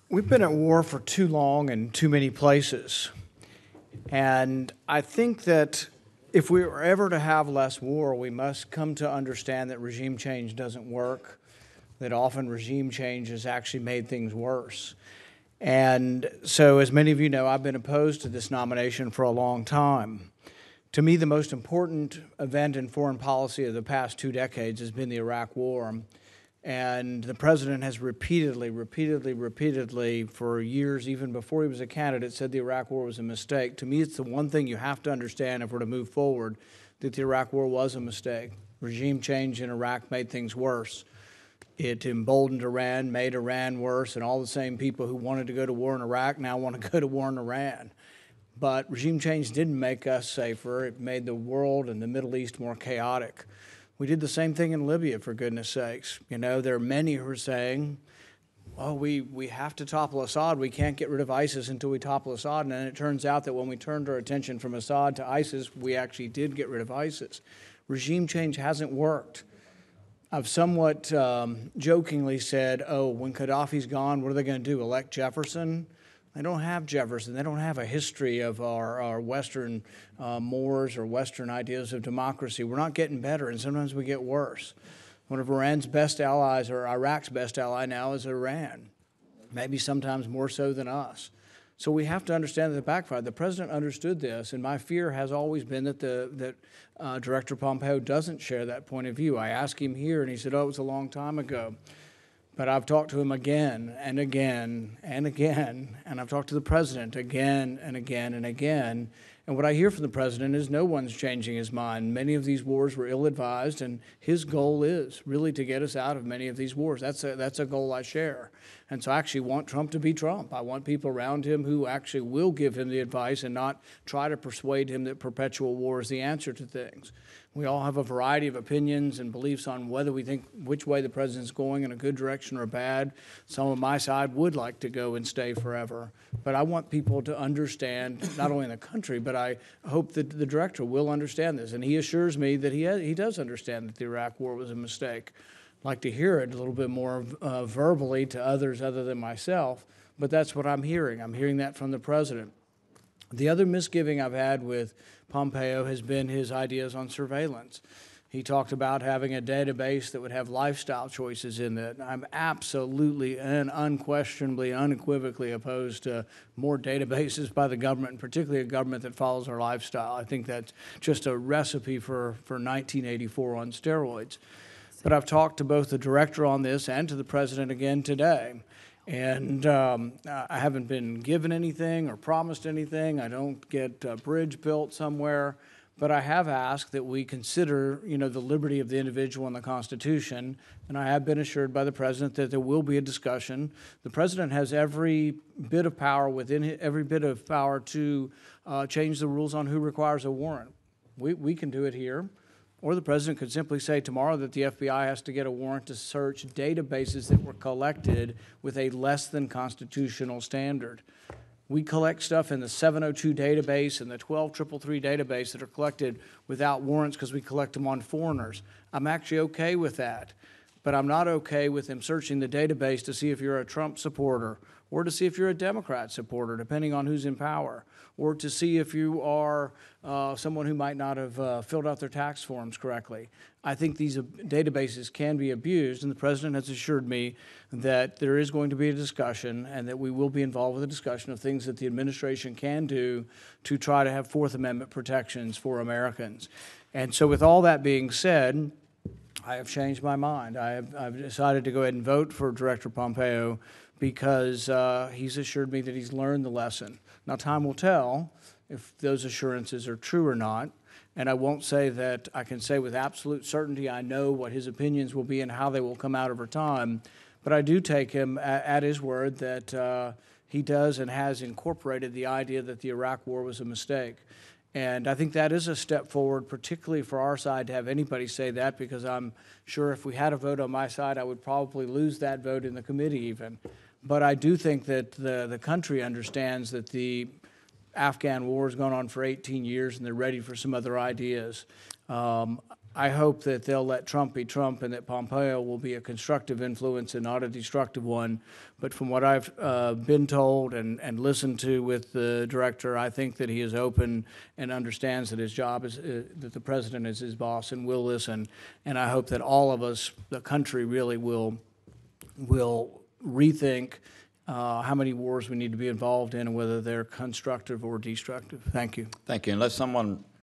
We've been at war for too long in too many places. And I think that if we were ever to have less war, we must come to understand that regime change doesn't work, that often regime change has actually made things worse. And so, as many of you know, I've been opposed to this nomination for a long time. To me, the most important event in foreign policy of the past 2 decades has been the Iraq War. And the president has repeatedly, for years, even before he was a candidate, said the Iraq War was a mistake. To me, it's the one thing you have to understand if we're to move forward, that the Iraq War was a mistake. Regime change in Iraq made things worse. It emboldened Iran, made Iran worse, and all the same people who wanted to go to war in Iraq now want to go to war in Iran. But regime change didn't make us safer. It made the world and the Middle East more chaotic. We did the same thing in Libya, for goodness sakes. You know, there are many who are saying, well, we have to topple Assad. We can't get rid of ISIS until we topple Assad. And then it turns out that when we turned our attention from Assad to ISIS, we actually did get rid of ISIS. Regime change hasn't worked. I've somewhat jokingly said, oh, when Gaddafi's gone, what are they going to do, elect Jefferson? They don't have Jefferson. They don't have a history of our Western mores or Western ideas of democracy. We're not getting better, and sometimes we get worse. One of Iran's best allies, or Iraq's best ally now, is Iran, maybe sometimes more so than us. So we have to understand that it backfired. The president understood this, and my fear has always been that Director Pompeo doesn't share that point of view. I asked him here, and he said, oh, it was a long time ago. But I've talked to him again and again and again, and I've talked to the president again and again and again. And what I hear from the president is no one's changing his mind. Many of these wars were ill-advised, and his goal is really to get us out of many of these wars. That's a goal I share. And so I actually want Trump to be Trump. I want people around him who actually will give him the advice and not try to persuade him that perpetual war is the answer to things. We all have a variety of opinions and beliefs on whether we think which way the president's going, in a good direction or bad. Some on my side would like to go and stay forever. But I want people to understand, not only in the country, but I hope that the director will understand this. And he assures me that he does understand that the Iraq War was a mistake. I'd like to hear it a little bit more verbally to others other than myself, but that's what I'm hearing. I'm hearing that from the president. The other misgiving I've had with Pompeo has been his ideas on surveillance. He talked about having a database that would have lifestyle choices in it. I'm absolutely and unquestionably, unequivocally opposed to more databases by the government, and particularly a government that follows our lifestyle. I think that's just a recipe for 1984 on steroids. But I've talked to both the director on this and to the president again today. And I haven't been given anything or promised anything. I don't get a bridge built somewhere. But I have asked that we consider, the liberty of the individual and the Constitution. And I have been assured by the president that there will be a discussion. The president has every bit of power to change the rules on who requires a warrant. We can do it here. Or the president could simply say tomorrow that the FBI has to get a warrant to search databases that were collected with a less than constitutional standard. We collect stuff in the 702 database and the 12333 database that are collected without warrants because we collect them on foreigners. I'm actually okay with that. But I'm not okay with them searching the database to see if you're a Trump supporter or to see if you're a Democrat supporter, depending on who's in power, or to see if you are someone who might not have filled out their tax forms correctly. I think these databases can be abused, and the president has assured me that there is going to be a discussion and that we will be involved with a discussion of things that the administration can do to try to have Fourth Amendment protections for Americans. And so with all that being said, I have changed my mind. I've decided to go ahead and vote for Director Pompeo because he's assured me that he's learned the lesson. Now, time will tell if those assurances are true or not, and I won't say that I can say with absolute certainty I know what his opinions will be and how they will come out over time, but I do take him at his word that he does and has incorporated the idea that the Iraq War was a mistake. And I think that is a step forward, particularly for our side, to have anybody say that, because I'm sure if we had a vote on my side, I would probably lose that vote in the committee even. But I do think that the country understands that the Afghan war has gone on for 18 years and they're ready for some other ideas. I hope that they'll let Trump be Trump and that Pompeo will be a constructive influence and not a destructive one. But from what I've been told and listened to with the director, I think that he is open and understands that his job is, that the president is his boss and will listen. And I hope that all of us, the country, really will rethink how many wars we need to be involved in and whether they're constructive or destructive. Thank you. Thank you. Unless someone